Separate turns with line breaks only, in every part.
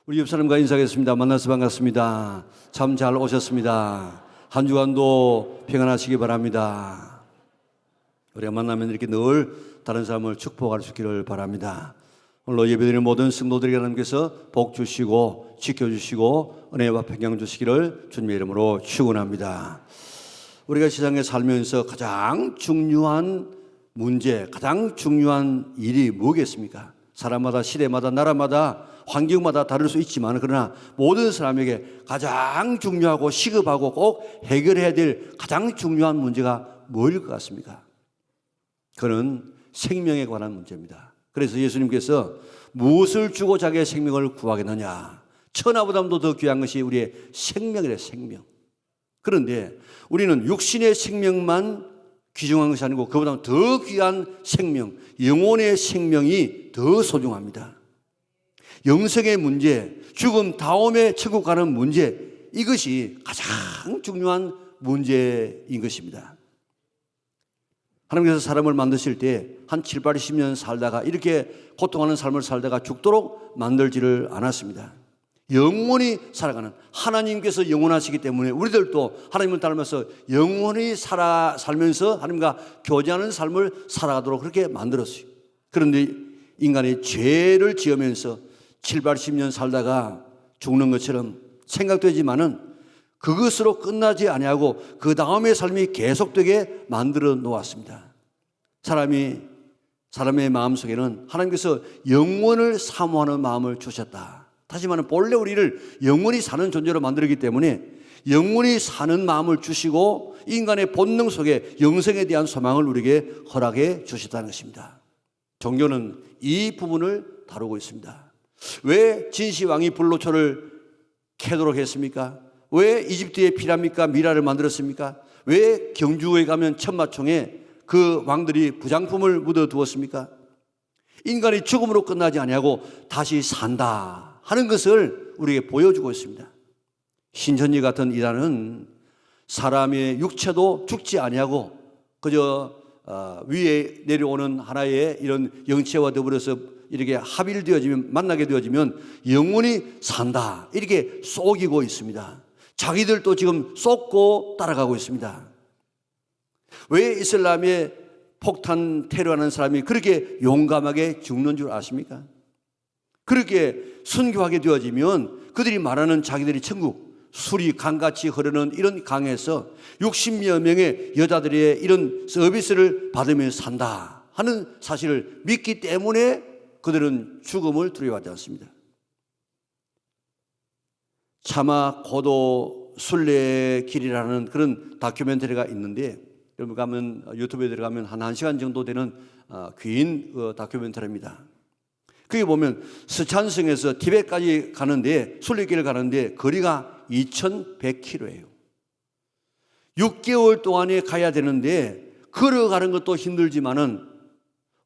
우리 옆 사람과 인사하겠습니다. 만나서 반갑습니다. 참 잘 오셨습니다. 한 주간도 평안하시기 바랍니다. 우리가 만나면 이렇게 늘 다른 사람을 축복할 수 있기를 바랍니다. 오늘 예배드리는 모든 성도들에게 하나님께서 복 주시고 지켜주시고 은혜와 평강 주시기를 주님의 이름으로 축원합니다. 우리가 세상에 살면서 가장 중요한 문제, 가장 중요한 일이 뭐겠습니까? 사람마다, 시대마다, 나라마다, 환경마다 다를 수 있지만 그러나 모든 사람에게 가장 중요하고 시급하고 꼭 해결해야 될 가장 중요한 문제가 뭐일 것 같습니까? 그는 생명에 관한 문제입니다. 그래서 예수님께서 무엇을 주고 자기의 생명을 구하겠느냐? 천하보다도 더 귀한 것이 우리의 생명이래, 생명. 그런데 우리는 육신의 생명만 귀중한 것이 아니고 그보다 더 귀한 생명, 영혼의 생명이 더 소중합니다. 영생의 문제, 죽음 다음에 천국 가는 문제, 이것이 가장 중요한 문제인 것입니다. 하나님께서 사람을 만드실 때 한 7, 80년 살다가 이렇게 고통하는 삶을 살다가 죽도록 만들지를 않았습니다. 영원히 살아가는, 하나님께서 영원하시기 때문에 우리들도 하나님을 닮아서 영원히 살면서 하나님과 교제하는 삶을 살아가도록 그렇게 만들었어요. 그런데 인간이 죄를 지으면서 7, 80년 살다가 죽는 것처럼 생각되지만은 그것으로 끝나지 아니하고 그 다음의 삶이 계속되게 만들어 놓았습니다. 사람의 마음속에는 하나님께서 영원을 사모하는 마음을 주셨다. 다시 말하면 본래 우리를 영원히 사는 존재로 만들었기 때문에 영원히 사는 마음을 주시고 인간의 본능 속에 영생에 대한 소망을 우리에게 허락해 주셨다는 것입니다. 종교는 이 부분을 다루고 있습니다. 왜 진시황이 불로초를 캐도록 했습니까? 왜 이집트의 피라미드과 미라를 만들었습니까? 왜 경주에 가면 천마총에 그 왕들이 부장품을 묻어두었습니까? 인간이 죽음으로 끝나지 아니하고 다시 산다 하는 것을 우리에게 보여주고 있습니다. 신천지 같은 이단은 사람의 육체도 죽지 아니하고 그저 위에 내려오는 하나의 이런 영체와 더불어서 이렇게 합일되어지면, 만나게 되어지면 영원히 산다 이렇게 속이고 있습니다. 자기들도 지금 속고 따라가고 있습니다. 왜 이슬람의 폭탄 테러하는 사람이 그렇게 용감하게 죽는 줄 아십니까? 그렇게 순교하게 되어지면 그들이 말하는 자기들이 천국, 술이 강같이 흐르는 이런 강에서 60여 명의 여자들의 이런 서비스를 받으며 산다 하는 사실을 믿기 때문에 그들은 죽음을 두려워하지 않습니다. 차마 고도 순례의 길이라는 그런 다큐멘터리가 있는데 여러분 가면 유튜브에 들어가면 한 1시간 정도 되는 긴 다큐멘터리입니다. 거기 보면 스촨성에서 티벳까지 가는데 순례길을 가는데 거리가 2100km예요. 6개월 동안에 가야 되는데 걸어가는 것도 힘들지만은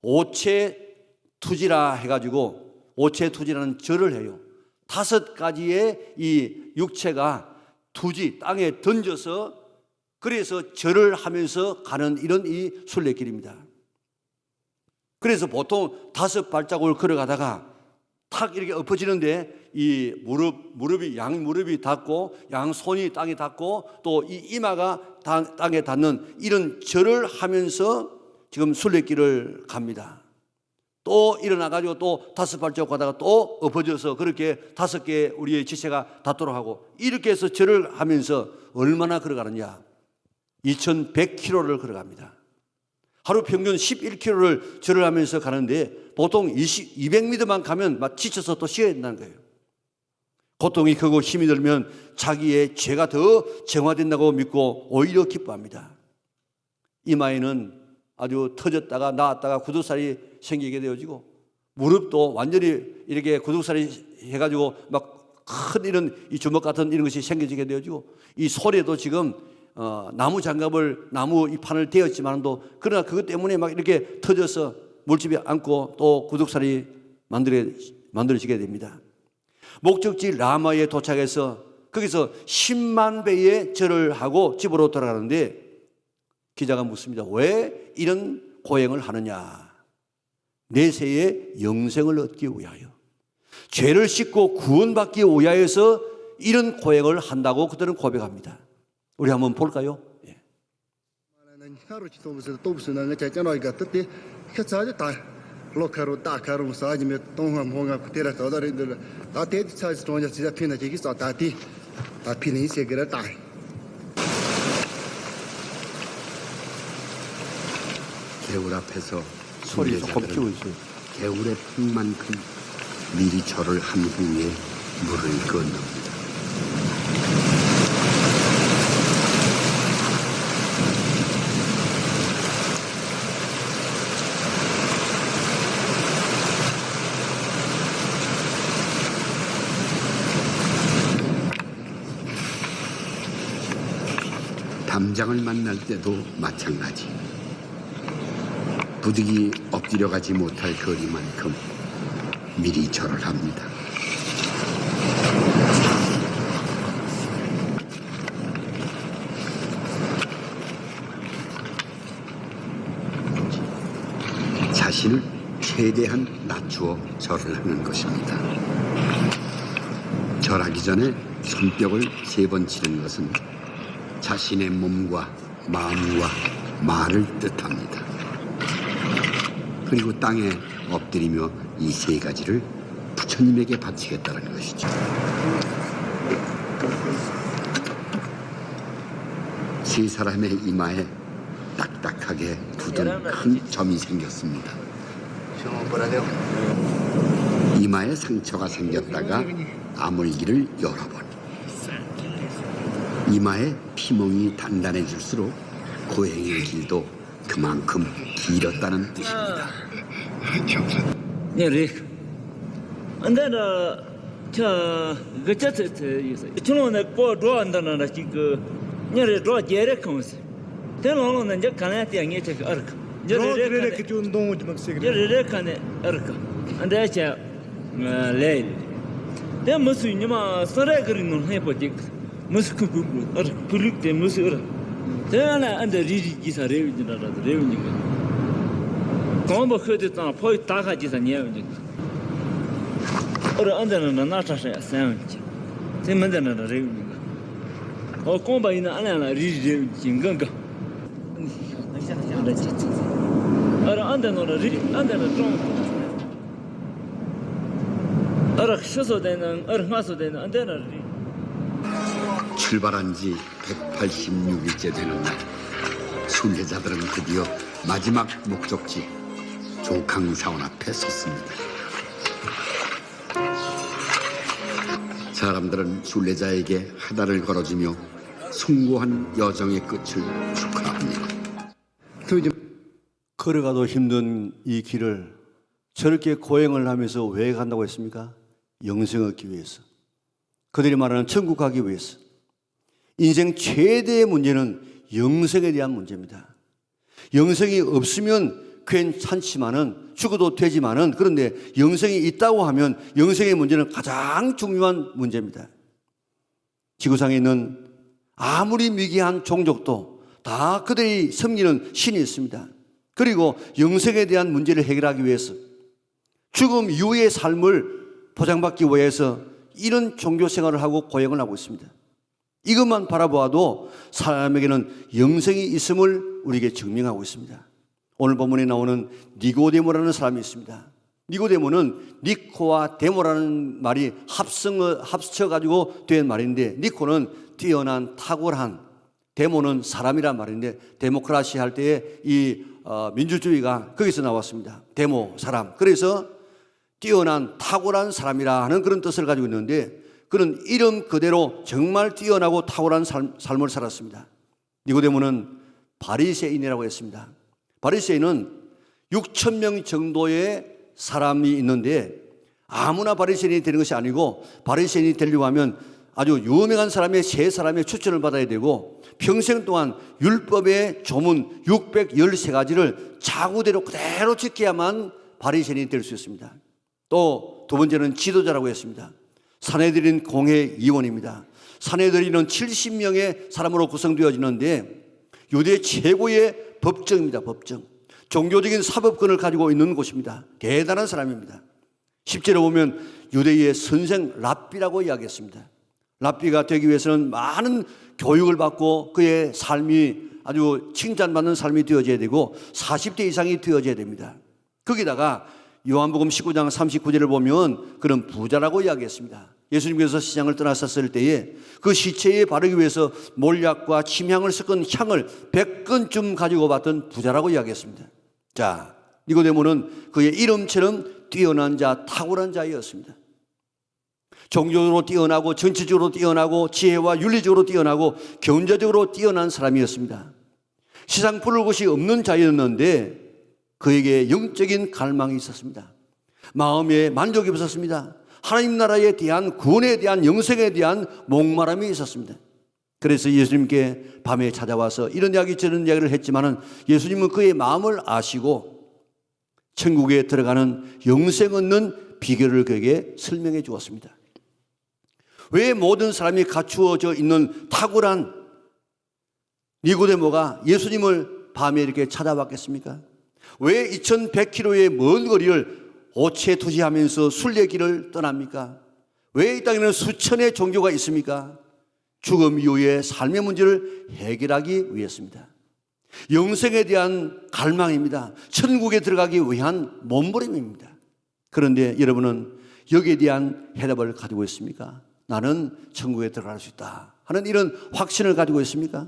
오체투지라 해가지고 오체투지라는 절을 해요. 5가지의 이 육체가 투지 땅에 던져서 그래서 절을 하면서 가는 이런 이 순례길입니다. 그래서 보통 5발자국을 걸어가다가 탁 이렇게 엎어지는데 이 무릎이 양무릎이 닿고 양손이 땅에 닿고 또 이 이마가 땅에 닿는 이런 절을 하면서 지금 순례길을 갑니다. 또 일어나가지고 또 5발자국 가다가 또 엎어져서 그렇게 5개 우리의 지체가 닿도록 하고 이렇게 해서 절을 하면서 얼마나 걸어가느냐? 2100km를 걸어갑니다. 하루 평균 11km를 절을 하면서 가는데 보통 200m만 가면 막 지쳐서 또 쉬어야 된다는 거예요. 고통이 크고 힘이 들면 자기의 죄가 더 정화된다고 믿고 오히려 기뻐합니다. 이마에는 아주 터졌다가 나았다가 구두살이 생기게 되어지고 무릎도 완전히 이렇게 구두살이 해가지고 막 큰 이런 이 주먹 같은 이런 것이 생겨지게 되어지고 이 소리도 지금 나무 장갑을 나무 이 판을 대었지만도 그러나 그것 때문에 막 이렇게 터져서 물집에 앉고 또 구둑살이 만들어지게 됩니다. 목적지 라마에 도착해서 거기서 10만 배의 절을 하고 집으로 돌아가는데 기자가 묻습니다. 왜 이런 고행을 하느냐? 내세의 영생을 얻기 위하여. 죄를 씻고 구원받기 위하여서 이런 고행을 한다고 그들은 고백합니다. 우리 한번 볼까요? 예.
개울 앞에서
소리 조금 키우고
순례자들은
있어요.
개울의 풍만큼 미리 절을 한 후에 물을 건넙니다. 담장을 만날 때도 마찬가지. 부득이 엎드려 가지 못할 거리만큼 미리 절을 합니다. 자신을 최대한 낮추어 절을 하는 것입니다. 절하기 전에 손뼉을 3번 치는 것은 자신의 몸과 마음과 말을 뜻합니다. 그리고 땅에 엎드리며 이 3가지를 부처님에게 바치겠다는 것이죠. 세 사람의 이마에 딱딱하게 굳은 큰 점이 생겼습니다. 이마에 상처가 생겼다가 아물기를 여러 번. 이마에 피멍이 단단해질수록 고행의 길도 그만큼 길었다는 뜻입니다.
네, 안다나 그 저는 뭐 안다나 지금 녀를 로 제레 컨스 대로는 이제 가나티 양이 책 알까 저를
que tu não de maxigre.
저를 칸에 알까 안다 자 레일 대 무슨 이마 서래 그리는 해보지 무슨 그 부르 때 무슨 알아 대나 안다 리지 기사 레위지나라 레위니까 como que tá foi taga de Daniel ora andando na nossa sente se manda na reunião o comba ina ana ri jinganga ora andando na ri andando tronco ora shoso 되는 ora 마소 되는 andando 리
출발한 지 186일째 되는 날 순례자들은 드디어 마지막 목적지 조강사원 앞에 섰습니다. 사람들은 순례자에게 하다를 걸어주며 숭고한 여정의 끝을 축하합니다.
걸어가도 힘든 이 길을 저렇게 고행을 하면서 왜 간다고 했습니까? 영생 얻기 위해서. 그들이 말하는 천국 가기 위해서. 인생 최대의 문제는 영생에 대한 문제입니다. 영생이 없으면 괜찮지만은 죽어도 되지만은 그런데 영생이 있다고 하면 영생의 문제는 가장 중요한 문제입니다. 지구상에 있는 아무리 미개한 종족도 다 그들이 섬기는 신이 있습니다. 그리고 영생에 대한 문제를 해결하기 위해서 죽음 이후의 삶을 보장받기 위해서 이런 종교 생활을 하고 고행을 하고 있습니다. 이것만 바라보아도 사람에게는 영생이 있음을 우리에게 증명하고 있습니다. 오늘 본문에 나오는 니고데모라는 사람이 있습니다. 니고데모는 니코와 데모라는 말이 합쳐가지고 된 말인데 니코는 뛰어난 탁월한, 데모는 사람이란 말인데 데모크라시 할 때에 이 민주주의가 거기서 나왔습니다. 데모, 사람. 그래서 뛰어난 탁월한 사람이라 하는 그런 뜻을 가지고 있는데 그는 이름 그대로 정말 뛰어나고 탁월한 삶을 살았습니다. 니고데모는 바리새인이라고 했습니다. 바리새인은 6천 명 정도의 사람이 있는데 아무나 바리새인이 되는 것이 아니고 바리새인이 되려고 하면 아주 유명한 사람의 3사람의 추천을 받아야 되고 평생 동안 율법의 조문 613가지를 자구대로 그대로 지켜야만 바리새인이 될 수 있습니다. 또 두 번째는 지도자라고 했습니다. 사내들인 공회 의원입니다. 사내들이는 70명의 사람으로 구성되어지는데 유대 최고의 법정입니다. 법정. 종교적인 사법권을 가지고 있는 곳입니다. 대단한 사람입니다. 10절에 보면 유대의 선생 랍비라고 이야기했습니다. 랍비가 되기 위해서는 많은 교육을 받고 그의 삶이 아주 칭찬받는 삶이 되어져야 되고 40대 이상이 되어져야 됩니다. 거기다가 요한복음 19장 39절을 보면 그는 부자라고 이야기했습니다. 예수님께서 시장을 떠나셨을 때에 그 시체에 바르기 위해서 몰약과 침향을 섞은 향을 100건쯤 가지고 왔던 부자라고 이야기했습니다. 자, 니고데모는 그의 이름처럼 뛰어난 자, 탁월한 자였습니다. 종교적으로 뛰어나고 정치적으로 뛰어나고 지혜와 윤리적으로 뛰어나고 경제적으로 뛰어난 사람이었습니다. 세상 부를 곳이 없는 자였는데 그에게 영적인 갈망이 있었습니다. 마음에 만족이 없었습니다. 하나님 나라에 대한 구원에 대한 영생에 대한 목마름이 있었습니다. 그래서 예수님께 밤에 찾아와서 이런 이야기 저런 이야기를 했지만은 예수님은 그의 마음을 아시고 천국에 들어가는 영생 얻는 비결을 그에게 설명해 주었습니다. 왜 모든 사람이 갖추어져 있는 탁월한 니고데모가 예수님을 밤에 이렇게 찾아왔겠습니까? 왜 2100km의 먼 거리를 오체 투지하면서 순례길을 떠납니까? 왜 이 땅에는 수천의 종교가 있습니까? 죽음 이후의 삶의 문제를 해결하기 위해서입니다. 영생에 대한 갈망입니다. 천국에 들어가기 위한 몸부림입니다. 그런데 여러분은 여기에 대한 해답을 가지고 있습니까? 나는 천국에 들어갈 수 있다 하는 이런 확신을 가지고 있습니까?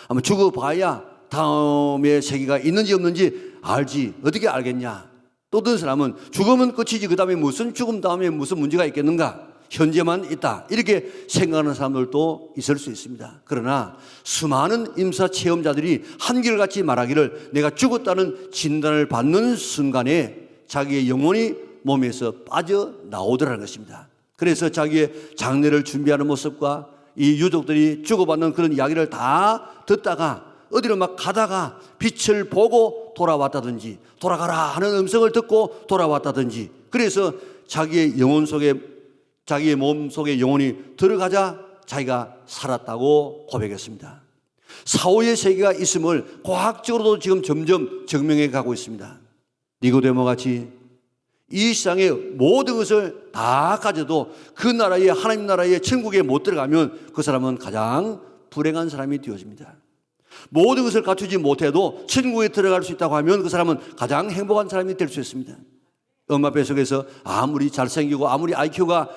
아마 죽어봐야 다음에 세계가 있는지 없는지 알지 어떻게 알겠냐? 또 어떤 사람은 죽으면 끝이지 그 다음에 무슨 죽음 다음에 무슨 문제가 있겠는가? 현재만 있다 이렇게 생각하는 사람들도 있을 수 있습니다. 그러나 수많은 임사 체험자들이 한결같이 말하기를 내가 죽었다는 진단을 받는 순간에 자기의 영혼이 몸에서 빠져나오더라는 것입니다. 그래서 자기의 장례를 준비하는 모습과 이 유족들이 주고받는 그런 이야기를 다 듣다가 어디로 막 가다가 빛을 보고 돌아왔다든지 돌아가라 하는 음성을 듣고 돌아왔다든지 그래서 자기의 영혼 속에 자기의 몸 속에 영혼이 들어가자 자기가 살았다고 고백했습니다. 사후의 세계가 있음을 과학적으로도 지금 점점 증명해 가고 있습니다. 니고데모 같이 이 세상의 모든 것을 다 가져도 그 나라의 하나님 나라의 천국에 못 들어가면 그 사람은 가장 불행한 사람이 되어집니다. 모든 것을 갖추지 못해도 천국에 들어갈 수 있다고 하면 그 사람은 가장 행복한 사람이 될 수 있습니다. 엄마 뱃속에서 아무리 잘생기고 아무리 IQ가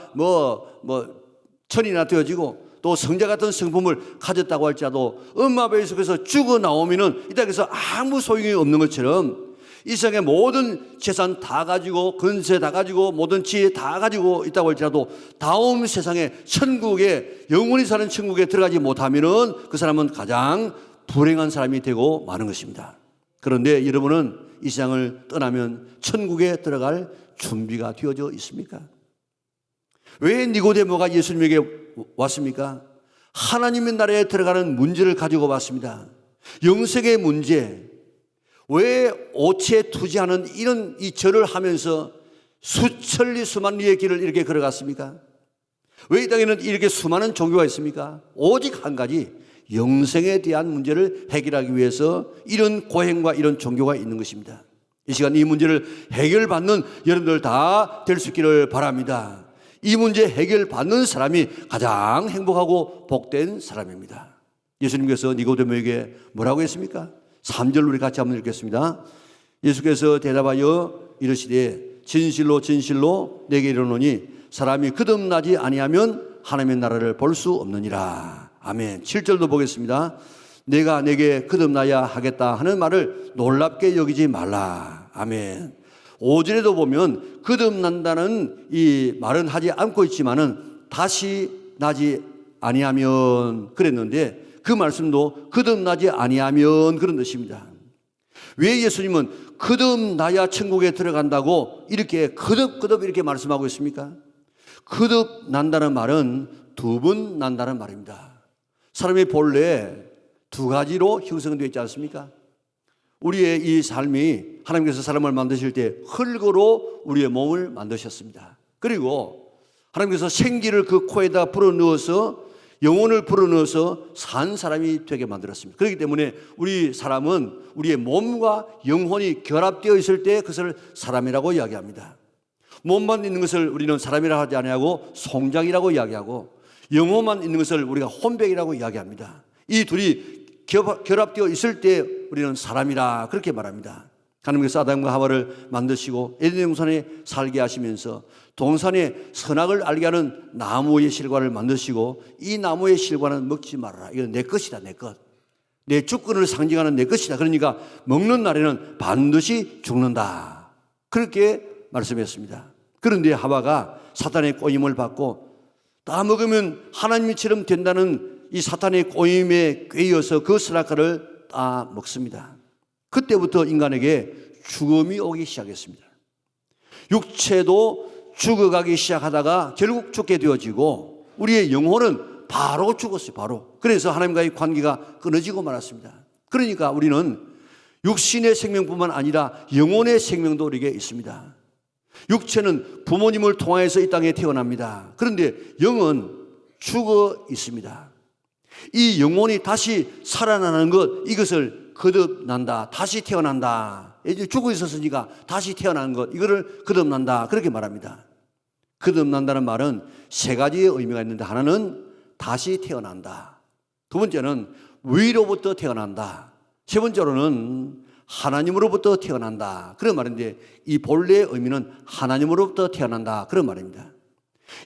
천이나 되어지고 또 성자 같은 성품을 가졌다고 할지라도 엄마 뱃속에서 죽어 나오면은 이 땅에서 아무 소용이 없는 것처럼 이 세상의 모든 재산 다 가지고 근세 다 가지고 모든 지혜 다 가지고 있다고 할지라도 다음 세상에 천국에 영원히 사는 천국에 들어가지 못하면은 그 사람은 가장 불행한 사람이 되고 마는 것입니다. 그런데 여러분은 이 세상을 떠나면 천국에 들어갈 준비가 되어져 있습니까? 왜 니고데모가 예수님에게 왔습니까? 하나님의 나라에 들어가는 문제를 가지고 왔습니다. 영생의 문제. 왜 오체 투지하는 이런 이 절을 하면서 수천리 수만리의 길을 이렇게 걸어갔습니까? 왜 이 땅에는 이렇게 수많은 종교가 있습니까? 오직 한 가지 영생에 대한 문제를 해결하기 위해서 이런 고행과 이런 종교가 있는 것입니다. 이 시간 이 문제를 해결받는 여러분들 다 될 수 있기를 바랍니다. 이 문제 해결받는 사람이 가장 행복하고 복된 사람입니다. 예수님께서 니고데모에게 뭐라고 했습니까? 3절 우리 같이 한번 읽겠습니다. 예수께서 대답하여 이르시되 진실로 진실로 내게 이르노니 사람이 거듭나지 아니하면 하나님의 나라를 볼 수 없느니라. 아멘. 7절도 보겠습니다. 내가 내게 거듭나야 하겠다 하는 말을 놀랍게 여기지 말라. 아멘. 5절에도 보면 거듭난다는 이 말은 하지 않고 있지만은 다시 나지 아니하면 그랬는데 그 말씀도 거듭나지 아니하면 그런 뜻입니다. 왜 예수님은 거듭나야 천국에 들어간다고 이렇게 거듭 이렇게 말씀하고 있습니까? 거듭난다는 말은 두 번 난다는 말입니다. 사람이 본래 두 가지로 형성되어 있지 않습니까? 우리의 이 삶이 하나님께서 사람을 만드실 때 흙으로 우리의 몸을 만드셨습니다. 그리고 하나님께서 생기를 그 코에다 불어넣어서 영혼을 불어넣어서 산 사람이 되게 만들었습니다. 그렇기 때문에 우리 사람은 우리의 몸과 영혼이 결합되어 있을 때 그것을 사람이라고 이야기합니다. 몸만 있는 것을 우리는 사람이라 하지 아니하고 송장이라고 이야기하고 영혼만 있는 것을 우리가 혼백이라고 이야기합니다. 이 둘이 결합되어 있을 때 우리는 사람이라 그렇게 말합니다. 하나님께서 아담과 하와를 만드시고 에덴 동산에 살게 하시면서 동산에 선악을 알게 하는 나무의 실과를 만드시고 이 나무의 실과는 먹지 말아라. 이건 내 것이다, 내 것. 내 주권을 상징하는 내 것이다. 그러니까 먹는 날에는 반드시 죽는다. 그렇게 말씀했습니다. 그런데 하와가 사탄의 꼬임을 받고 다 먹으면 하나님처럼 된다는 이 사탄의 꼬임에 꿰어서 그 선악과를 다 먹습니다. 그때부터 인간에게 죽음이 오기 시작했습니다. 육체도 죽어가기 시작하다가 결국 죽게 되어지고 우리의 영혼은 바로 죽었어요. 바로. 그래서 하나님과의 관계가 끊어지고 말았습니다. 그러니까 우리는 육신의 생명뿐만 아니라 영혼의 생명도 우리에게 있습니다. 육체는 부모님을 통하여서 이 땅에 태어납니다. 그런데 영은 죽어 있습니다. 이 영혼이 다시 살아나는 것, 이것을 거듭난다. 다시 태어난다. 이제 죽어 있었으니까 다시 태어나는 것, 이거를 거듭난다. 그렇게 말합니다. 거듭난다는 말은 세 가지의 의미가 있는데 하나는 다시 태어난다. 두 번째는 위로부터 태어난다. 세 번째로는 하나님으로부터 태어난다. 그런 말인데 이 본래의 의미는 하나님으로부터 태어난다. 그런 말입니다.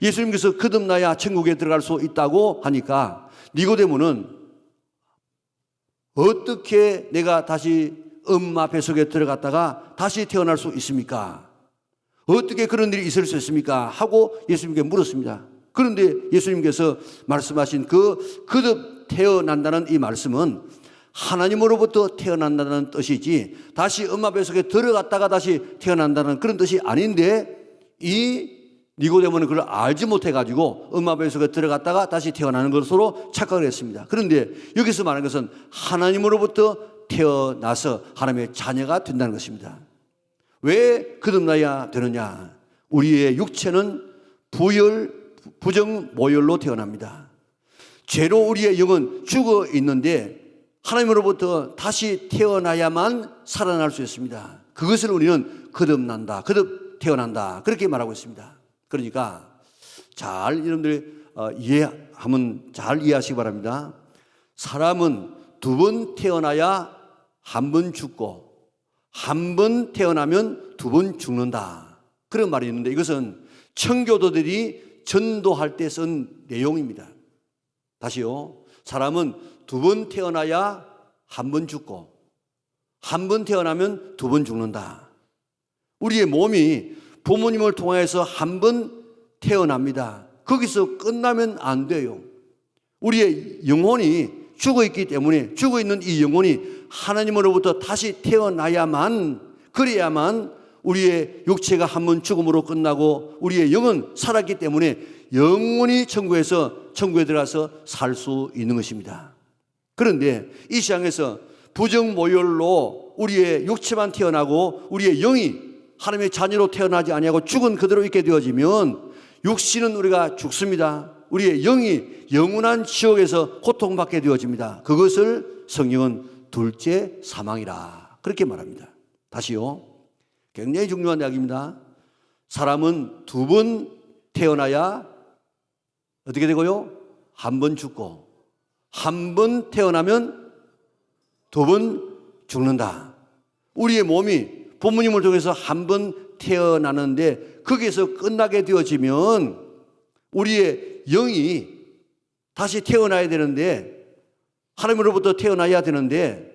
예수님께서 거듭나야 천국에 들어갈 수 있다고 하니까 니고데모는 어떻게 내가 다시 엄마 뱃속에 들어갔다가 다시 태어날 수 있습니까? 어떻게 그런 일이 있을 수 있습니까? 하고 예수님께 물었습니다. 그런데 예수님께서 말씀하신 그 거듭 태어난다는 이 말씀은 하나님으로부터 태어난다는 뜻이지 다시 엄마 뱃속에 들어갔다가 다시 태어난다는 그런 뜻이 아닌데 이 니고데모는 그걸 알지 못해가지고 엄마 뱃속에 들어갔다가 다시 태어나는 것으로 착각을 했습니다. 그런데 여기서 말하는 것은 하나님으로부터 태어나서 하나님의 자녀가 된다는 것입니다. 왜 거듭나야 되느냐? 우리의 육체는 부정 모혈로 태어납니다. 죄로 우리의 영은 죽어 있는데 하나님으로부터 다시 태어나야만 살아날 수 있습니다. 그것을 우리는 거듭난다, 거듭 태어난다 그렇게 말하고 있습니다. 그러니까 잘 여러분들이 이해하면 잘 이해하시기 바랍니다. 사람은 두 번 태어나야 한 번 죽고 한 번 태어나면 두 번 죽는다. 그런 말이 있는데 이것은 청교도들이 전도할 때 쓴 내용입니다. 다시요. 사람은 두 번 태어나야 한 번 죽고 한 번 태어나면 두 번 죽는다. 우리의 몸이 부모님을 통해서 한 번 태어납니다. 거기서 끝나면 안 돼요. 우리의 영혼이 죽어 있기 때문에 죽어 있는 이 영혼이 하나님으로부터 다시 태어나야만 그래야만 우리의 육체가 한 번 죽음으로 끝나고 우리의 영은 살았기 때문에 영원히 천국에 들어가서 살 수 있는 것입니다. 그런데 이 세상에서 부정모혈로 우리의 육체만 태어나고 우리의 영이 하나님의 자녀로 태어나지 아니하고 죽은 그대로 있게 되어지면 육신은 우리가 죽습니다. 우리의 영이 영원한 지옥에서 고통받게 되어집니다. 그것을 성경은 둘째 사망이라 그렇게 말합니다. 다시요. 굉장히 중요한 이야기입니다. 사람은 두 번 태어나야 어떻게 되고요? 한 번 죽고 한 번 태어나면 두 번 죽는다. 우리의 몸이 부모님을 통해서 한 번 태어나는데 거기에서 끝나게 되어지면 우리의 영이 다시 태어나야 되는데 하나님으로부터 태어나야 되는데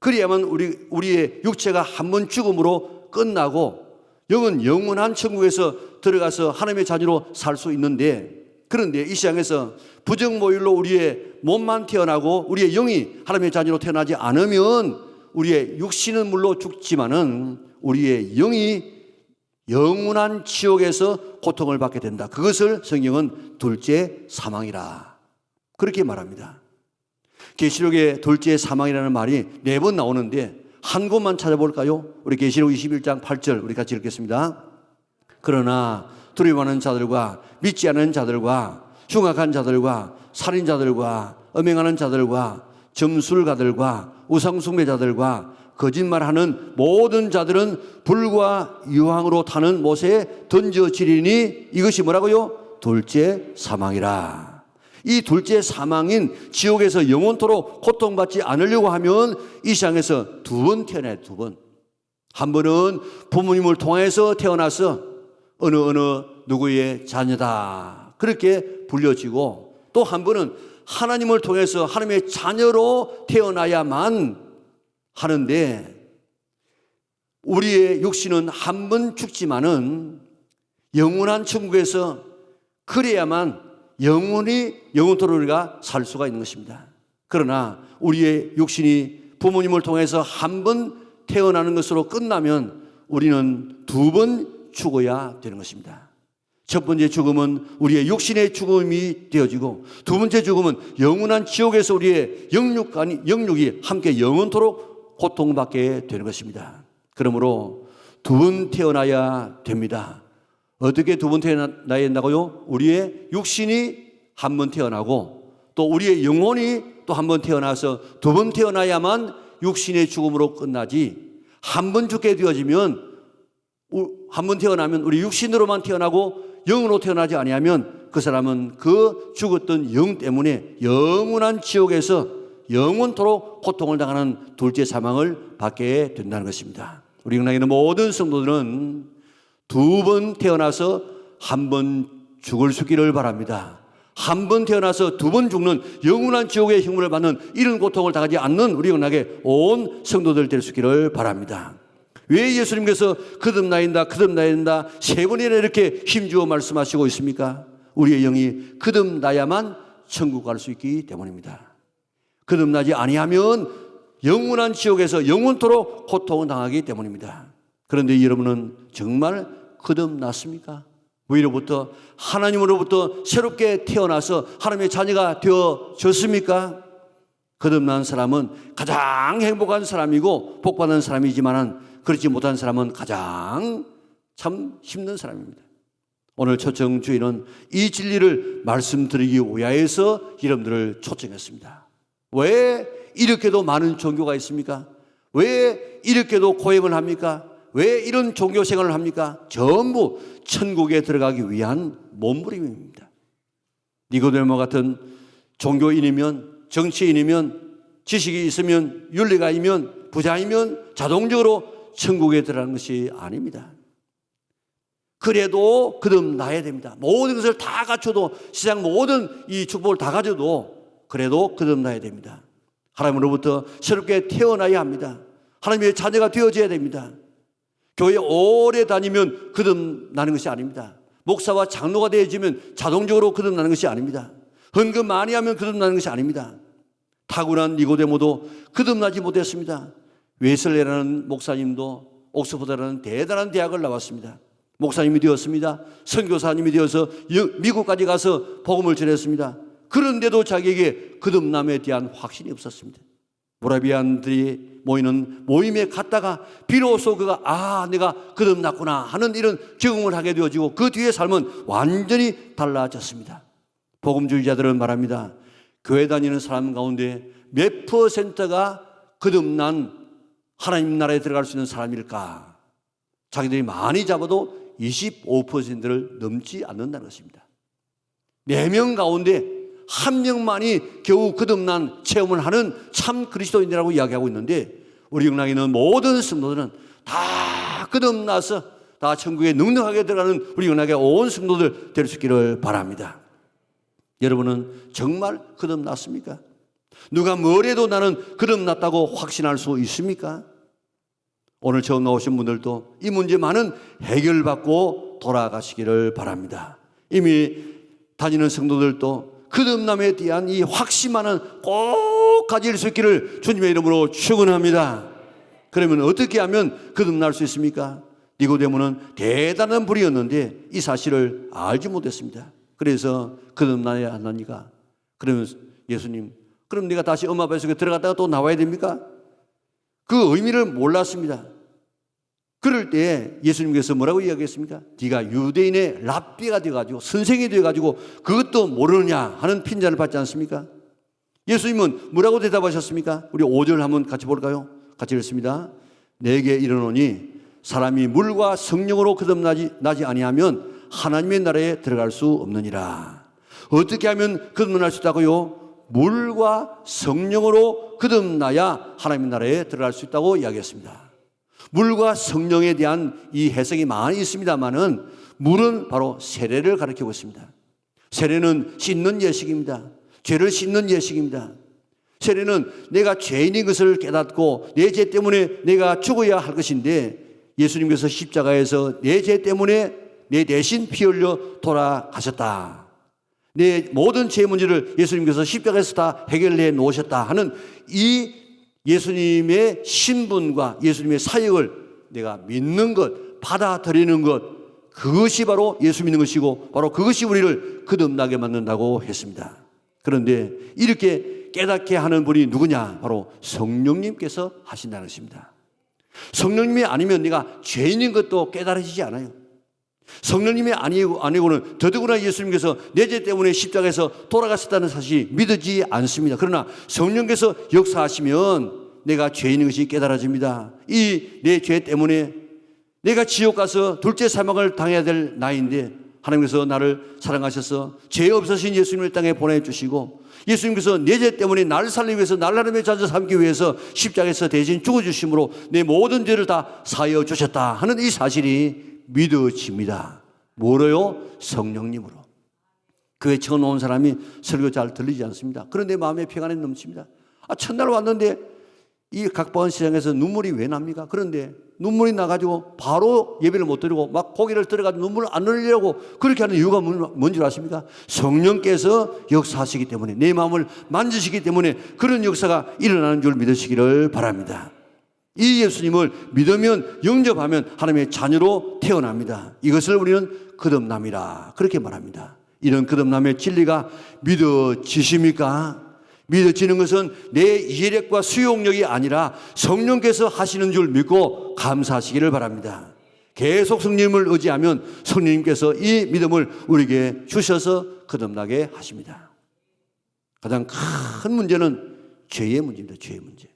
그래야만 우리의 육체가 한 번 죽음으로 끝나고 영은 영원한 천국에서 들어가서 하나님의 자녀로 살 수 있는데 그런데 이 세상에서 부정모율로 우리의 몸만 태어나고 우리의 영이 하나님의 자녀로 태어나지 않으면 우리의 육신은 물론 죽지만은 우리의 영이 영원한 지옥에서 고통을 받게 된다. 그것을 성경은 둘째 사망이라 그렇게 말합니다. 계시록에 둘째 사망이라는 말이 4번 나오는데 한 곳만 찾아볼까요? 우리 계시록 21장 8절 우리 같이 읽겠습니다. 그러나 두려워하는 자들과 믿지 않는 자들과 흉악한 자들과 살인자들과 음행하는 자들과 점술가들과 우상숭배자들과 거짓말하는 모든 자들은 불과 유황으로 타는 못에 던져지리니 이것이 뭐라고요? 둘째 사망이라. 이 둘째 사망인 지옥에서 영원토록 고통받지 않으려고 하면 이 세상에서 두 번 태어나요. 두 번. 한 번은 부모님을 통해서 태어나서 어느 누구의 자녀다 그렇게 불려지고, 또 한 번은 하나님을 통해서 하나님의 자녀로 태어나야만 하는데, 우리의 육신은 한 번 죽지만은 영원한 천국에서 그래야만 영원토록 우리가 살 수가 있는 것입니다. 그러나 우리의 육신이 부모님을 통해서 한 번 태어나는 것으로 끝나면 우리는 두 번 죽어야 되는 것입니다. 첫 번째 죽음은 우리의 육신의 죽음이 되어지고, 두 번째 죽음은 영원한 지옥에서 우리의 영육이 함께 영원토록 고통받게 되는 것입니다. 그러므로 두 번 태어나야 됩니다. 어떻게 두 번 태어나야 된다고요? 우리의 육신이 한 번 태어나고, 또 우리의 영혼이 또 한 번 태어나서 두 번 태어나야만 육신의 죽음으로 끝나지, 한 번 죽게 되어지면, 한 번 태어나면 우리 육신으로만 태어나고 영으로 태어나지 아니하면 그 사람은 그 죽었던 영 때문에 영원한 지옥에서 영원토록 고통을 당하는 둘째 사망을 받게 된다는 것입니다. 우리 영락에 있는 모든 성도들은 두 번 태어나서 한 번 죽을 수 있기를 바랍니다. 한 번 태어나서 두 번 죽는 영원한 지옥의 형벌을 받는 이런 고통을 당하지 않는 우리 영락에 온 성도들 될 수 있기를 바랍니다. 왜 예수님께서 거듭나야 세 번이나 이렇게 힘주어 말씀하시고 있습니까? 우리의 영이 거듭나야만 천국 갈 수 있기 때문입니다. 거듭나지 아니하면 영원한 지옥에서 영원토록 고통을 당하기 때문입니다. 그런데 여러분은 정말 거듭났습니까? 위로부터 하나님으로부터 새롭게 태어나서 하나님의 자녀가 되어졌습니까? 거듭난 사람은 가장 행복한 사람이고 복받는 사람이지만 그렇지 못한 사람은 가장 참 힘든 사람입니다. 오늘 초청 주일은 이 진리를 말씀드리기 위하여서 여러분들을 초청했습니다. 왜 이렇게도 많은 종교가 있습니까? 왜 이렇게도 고행을 합니까? 왜 이런 종교 생활을 합니까? 전부 천국에 들어가기 위한 몸부림입니다. 니고데모 같은 종교인이면, 정치인이면, 지식이 있으면, 윤리가이면, 부자이면 자동적으로 천국에 들어가는 것이 아닙니다. 그래도 거듭나야 됩니다. 모든 것을 다 갖춰도, 세상 모든 이 축복을 다 가져도 그래도 거듭나야 됩니다. 하나님으로부터 새롭게 태어나야 합니다. 하나님의 자녀가 되어져야 됩니다. 교회 오래 다니면 거듭나는 것이 아닙니다. 목사와 장로가 되어지면 자동적으로 거듭나는 것이 아닙니다. 헌금 많이 하면 거듭나는 것이 아닙니다. 탁월한 니고데모도 거듭나지 못했습니다. 웨슬레라는 목사님도 옥스퍼드라는 대단한 대학을 나왔습니다. 목사님이 되었습니다. 선교사님이 되어서 미국까지 가서 복음을 전했습니다. 그런데도 자기에게 거듭남에 대한 확신이 없었습니다. 모라비안들이 모이는 모임에 갔다가 비로소 그가 내가 거듭났구나 하는 이런 경험을 하게 되어지고 그 뒤의 삶은 완전히 달라졌습니다. 복음주의자들은 말합니다. 교회 다니는 사람 가운데 몇 %가 거듭난 하나님 나라에 들어갈 수 있는 사람일까? 자기들이 많이 잡아도 25%를 넘지 않는다는 것입니다. 4명 가운데 1명만이 겨우 거듭난 체험을 하는 참 그리스도인이라고 이야기하고 있는데, 우리 영락에 있는 모든 성도들은 다 거듭나서 다 천국에 넉넉하게 들어가는 우리 영락의 온 성도들 될 수 있기를 바랍니다. 여러분은 정말 거듭났습니까? 누가 뭐래도 나는 거듭났다고 확신할 수 있습니까? 오늘 처음 나오신 분들도 이 문제만은 해결받고 돌아가시기를 바랍니다. 이미 다니는 성도들도 거듭남에 대한 이 확신만은 꼭 가질 수 있기를 주님의 이름으로 축원합니다. 그러면 어떻게 하면 거듭날 수 있습니까? 니고데모는 대단한 불이었는데 이 사실을 알지 못했습니다. 그래서 거듭나야 하나니까? 그러면 예수님, 그럼 네가 다시 엄마 뱃속에 들어갔다가 또 나와야 됩니까? 그 의미를 몰랐습니다. 그럴 때 예수님께서 뭐라고 이야기했습니까? 네가 유대인의 랍비가 되어가지고 선생이 되어가지고 그것도 모르느냐 하는 핀잔을 받지 않습니까? 예수님은 뭐라고 대답하셨습니까? 우리 5절 한번 같이 볼까요? 같이 읽습니다. 내게 이르노니 사람이 물과 성령으로 거듭나지 아니하면 하나님의 나라에 들어갈 수 없느니라. 어떻게 하면 거듭날 수 있다고요? 물과 성령으로 거듭나야 하나님의 나라에 들어갈 수 있다고 이야기했습니다. 물과 성령에 대한 이 해석이 많이 있습니다만은 물은 바로 세례를 가리키고 있습니다. 세례는 씻는 예식입니다. 죄를 씻는 예식입니다. 세례는 내가 죄인인 것을 깨닫고 내 죄 때문에 내가 죽어야 할 것인데 예수님께서 십자가에서 내 죄 때문에 내 대신 피 흘려 돌아가셨다. 내 모든 죄 문제를 예수님께서 십자가에서 다 해결해 놓으셨다 하는 이 예수님의 신분과 예수님의 사역을 내가 믿는 것, 받아들이는 것, 그것이 바로 예수 믿는 것이고 바로 그것이 우리를 거듭나게 만든다고 했습니다. 그런데 이렇게 깨닫게 하는 분이 누구냐? 바로 성령님께서 하신다는 것입니다. 성령님이 아니면 내가 죄인인 것도 깨달아지지 않아요. 성령님이 아니고는 더더구나 예수님께서 내 죄 때문에 십자가에서 돌아가셨다는 사실이 믿어지지 않습니다. 그러나 성령께서 역사하시면 내가 죄인인 것이 깨달아집니다. 이 내 죄 때문에 내가 지옥 가서 둘째 사망을 당해야 될 나이인데 하나님께서 나를 사랑하셔서 죄 없으신 예수님을 땅에 보내주시고 예수님께서 내 죄 때문에 나를 살리기 위해서 나를 하나님의 자녀 삼기 위해서 십자가에서 대신 죽어주심으로 내 모든 죄를 다 사하여 주셨다 하는 이 사실이 믿어집니다. 뭐로요? 성령님으로. 교회 처음 온 사람이 설교 잘 들리지 않습니다. 그런데 마음의 평안이 넘칩니다. 첫날 왔는데 이 각박한 시장에서 눈물이 왜 납니까? 그런데 눈물이 나가지고 바로 예배를 못 드리고 막 고개를 들어가지고 눈물을 안 흘리려고 그렇게 하는 이유가 뭔지 아십니까? 성령께서 역사하시기 때문에 내 마음을 만지시기 때문에 그런 역사가 일어나는 줄 믿으시기를 바랍니다. 이 예수님을 믿으면 영접하면 하나님의 자녀로 태어납니다. 이것을 우리는 거듭남이라 그렇게 말합니다. 이런 거듭남의 진리가 믿어지십니까? 믿어지는 것은 내 이해력과 수용력이 아니라 성령께서 하시는 줄 믿고 감사하시기를 바랍니다. 계속 성령님을 의지하면 성령님께서 이 믿음을 우리에게 주셔서 거듭나게 하십니다. 가장 큰 문제는 죄의 문제입니다. 죄의 문제.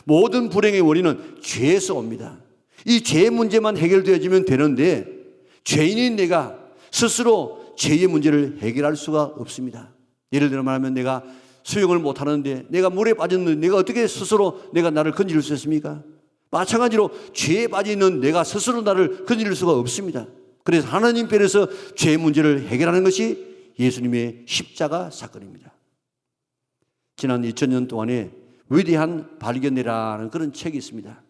모든 불행의 원인은 죄에서 옵니다. 이 죄의 문제만 해결되어지면 되는데 죄인인 내가 스스로 죄의 문제를 해결할 수가 없습니다. 예를 들어 말하면 내가 수영을 못하는데 내가 물에 빠졌는데 내가 어떻게 스스로 내가 나를 건질 수 있습니까? 마찬가지로 죄에 빠져있는 내가 스스로 나를 건질 수가 없습니다. 그래서 하나님 편에서 죄의 문제를 해결하는 것이 예수님의 십자가 사건입니다. 지난 2000년 동안에 위대한 발견이라는 그런 책이 있습니다.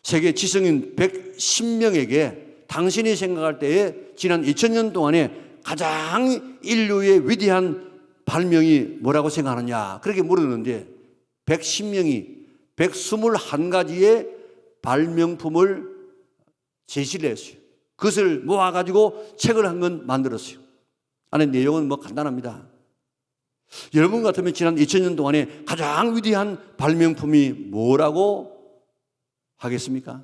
세계 지성인 110명에게 당신이 생각할 때에 지난 2000년 동안에 가장 인류의 위대한 발명이 뭐라고 생각하느냐 그렇게 물었는데 110명이 121가지의 발명품을 제시를 했어요. 그것을 모아가지고 책을 한 권 만들었어요. 안에 내용은 뭐 간단합니다. 여러분 같으면 지난 2000년 동안에 가장 위대한 발명품이 뭐라고 하겠습니까?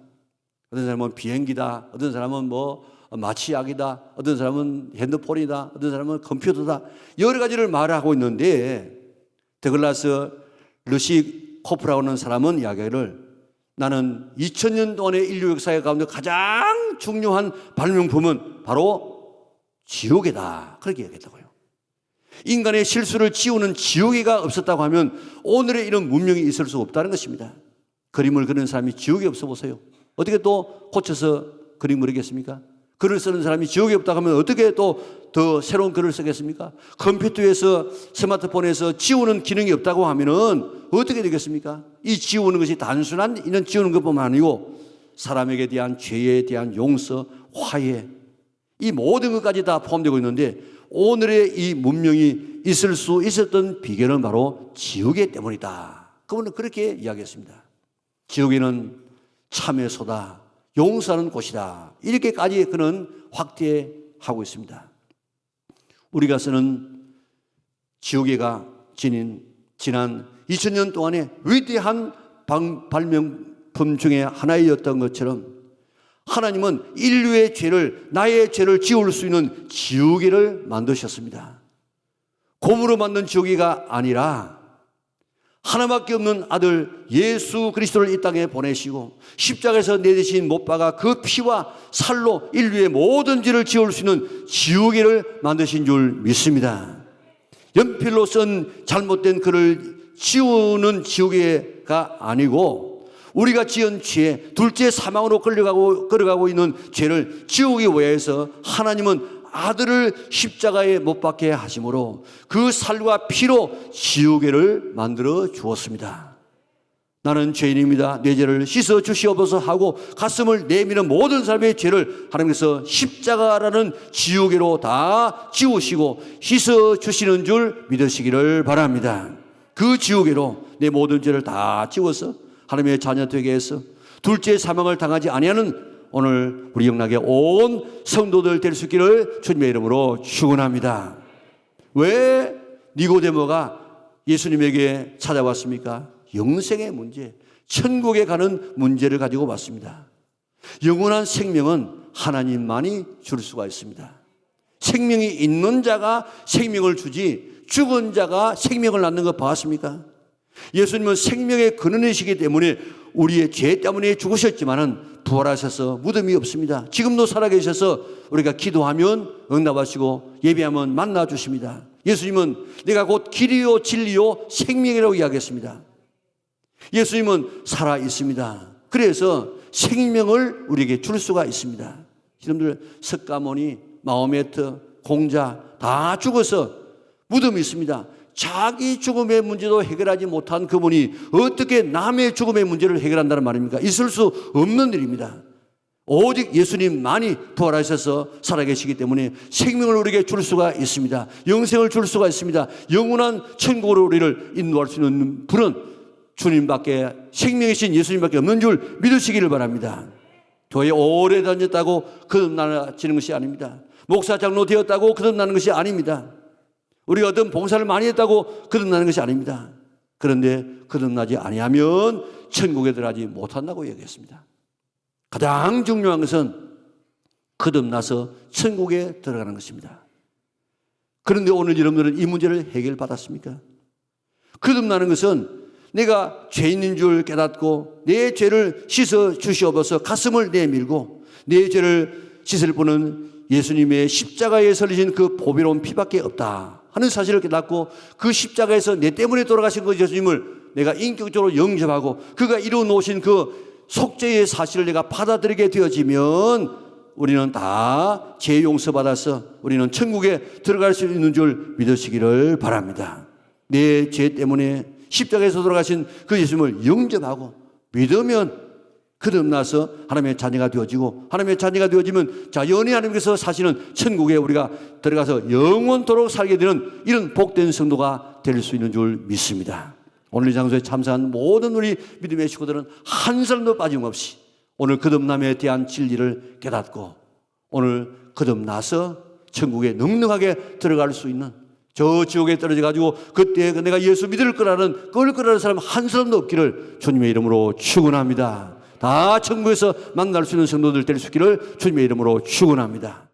어떤 사람은 비행기다, 어떤 사람은 뭐 마취약이다, 어떤 사람은 핸드폰이다, 어떤 사람은 컴퓨터다, 여러 가지를 말하고 있는데 더글라스 르시코프라고 하는 사람은 이야기를 나는 2000년 동안의 인류 역사 가운데 가장 중요한 발명품은 바로 지우개다 그렇게 얘기했다고요. 인간의 실수를 지우는 지우개가 없었다고 하면 오늘의 이런 문명이 있을 수 없다는 것입니다. 그림을 그리는 사람이 지우개 없어 보세요. 어떻게 또 고쳐서 그림 그리겠습니까? 글을 쓰는 사람이 지우개 없다고 하면 어떻게 또 더 새로운 글을 쓰겠습니까? 컴퓨터에서 스마트폰에서 지우는 기능이 없다고 하면은 어떻게 되겠습니까? 이 지우는 것이 단순한 이런 지우는 것뿐만 아니고 사람에게 대한 죄에 대한 용서, 화해 이 모든 것까지 다 포함되고 있는데 오늘의 이 문명이 있을 수 있었던 비결은 바로 지우개 때문이다. 그분은 그렇게 이야기했습니다. 지우개는 참의 소다, 용서하는 곳이다. 이렇게까지 그는 확대하고 있습니다. 우리가 쓰는 지우개가 지난 2000년 동안에 위대한 발명품 중에 하나였던 것처럼 하나님은 인류의 죄를, 나의 죄를 지울 수 있는 지우개를 만드셨습니다. 고무로 만든 지우개가 아니라 하나밖에 없는 아들 예수 그리스도를 이 땅에 보내시고 십자가에서 내리신 못 박아 그 피와 살로 인류의 모든 죄를 지울 수 있는 지우개를 만드신 줄 믿습니다. 연필로 쓴 잘못된 글을 지우는 지우개가 아니고 우리가 지은 죄, 둘째 사망으로 걸어가고 있는 죄를 지우기 위해서 하나님은 아들을 십자가에 못 박게 하심으로 그 살과 피로 지우개를 만들어 주었습니다. 나는 죄인입니다. 내 죄를 씻어 주시옵소서 하고 가슴을 내미는 모든 사람의 죄를 하나님께서 십자가라는 지우개로 다 지우시고 씻어 주시는 줄 믿으시기를 바랍니다. 그 지우개로 내 모든 죄를 다 지워서 하나님의 자녀 되게 해서 둘째 사망을 당하지 아니하는 오늘 우리 영락의 온 성도들 될 수 있기를 주님의 이름으로 축원합니다. 왜 니고데모가 예수님에게 찾아왔습니까? 영생의 문제, 천국에 가는 문제를 가지고 왔습니다. 영원한 생명은 하나님만이 줄 수가 있습니다. 생명이 있는 자가 생명을 주지 죽은 자가 생명을 낳는 거 봤습니까? 예수님은 생명의 근원이시기 때문에 우리의 죄 때문에 죽으셨지만은 부활하셔서 무덤이 없습니다. 지금도 살아계셔서 우리가 기도하면 응답하시고 예배하면 만나주십니다. 예수님은 내가 곧 길이요 진리요 생명이라고 이야기했습니다. 예수님은 살아 있습니다. 그래서 생명을 우리에게 줄 수가 있습니다. 여러분들 석가모니, 마호메트, 공자 다 죽어서 무덤이 있습니다. 자기 죽음의 문제도 해결하지 못한 그분이 어떻게 남의 죽음의 문제를 해결한다는 말입니까? 있을 수 없는 일입니다. 오직 예수님만이 부활하셔서 살아계시기 때문에 생명을 우리에게 줄 수가 있습니다. 영생을 줄 수가 있습니다. 영원한 천국으로 우리를 인도할 수 있는 분은 주님밖에, 생명이신 예수님밖에 없는 줄 믿으시기를 바랍니다. 교회 오래 다녔다고 거듭나지는 것이 아닙니다. 목사 장로 되었다고 거듭나는 것이 아닙니다. 우리가 어떤 봉사를 많이 했다고 거듭나는 것이 아닙니다. 그런데 거듭나지 아니하면 천국에 들어가지 못한다고 얘기했습니다. 가장 중요한 것은 거듭나서 천국에 들어가는 것입니다. 그런데 오늘 여러분들은 이 문제를 해결받았습니까? 거듭나는 것은 내가 죄인인 줄 깨닫고 내 죄를 씻어 주시옵소서 가슴을 내밀고 내 죄를 씻을 분은 예수님의 십자가에 설리신 그 보배로운 피밖에 없다 하는 사실을 깨닫고 그 십자가에서 내 때문에 돌아가신 그 예수님을 내가 인격적으로 영접하고 그가 이루어 놓으신 그 속죄의 사실을 내가 받아들이게 되어지면 우리는 다 죄 용서받아서 우리는 천국에 들어갈 수 있는 줄 믿으시기를 바랍니다. 내 죄 때문에 십자가에서 돌아가신 그 예수님을 영접하고 믿으면 거듭나서 하나님의 자녀가 되어지고 하나님의 자녀가 되어지면 자연히 하나님께서 사시는 천국에 우리가 들어가서 영원토록 살게 되는 이런 복된 성도가 될 수 있는 줄 믿습니다. 오늘 이 장소에 참석한 모든 우리 믿음의 식구들은 한 사람도 빠짐없이 오늘 거듭남에 대한 진리를 깨닫고 오늘 거듭나서 천국에 넉넉하게 들어갈 수 있는 저 지옥에 떨어져 가지고 그때 내가 예수 믿을 거라는 사람 한 사람도 없기를 주님의 이름으로 축원합니다. 다 천국에서 만날 수 있는 성도들 될 수 있기를 주님의 이름으로 축원합니다.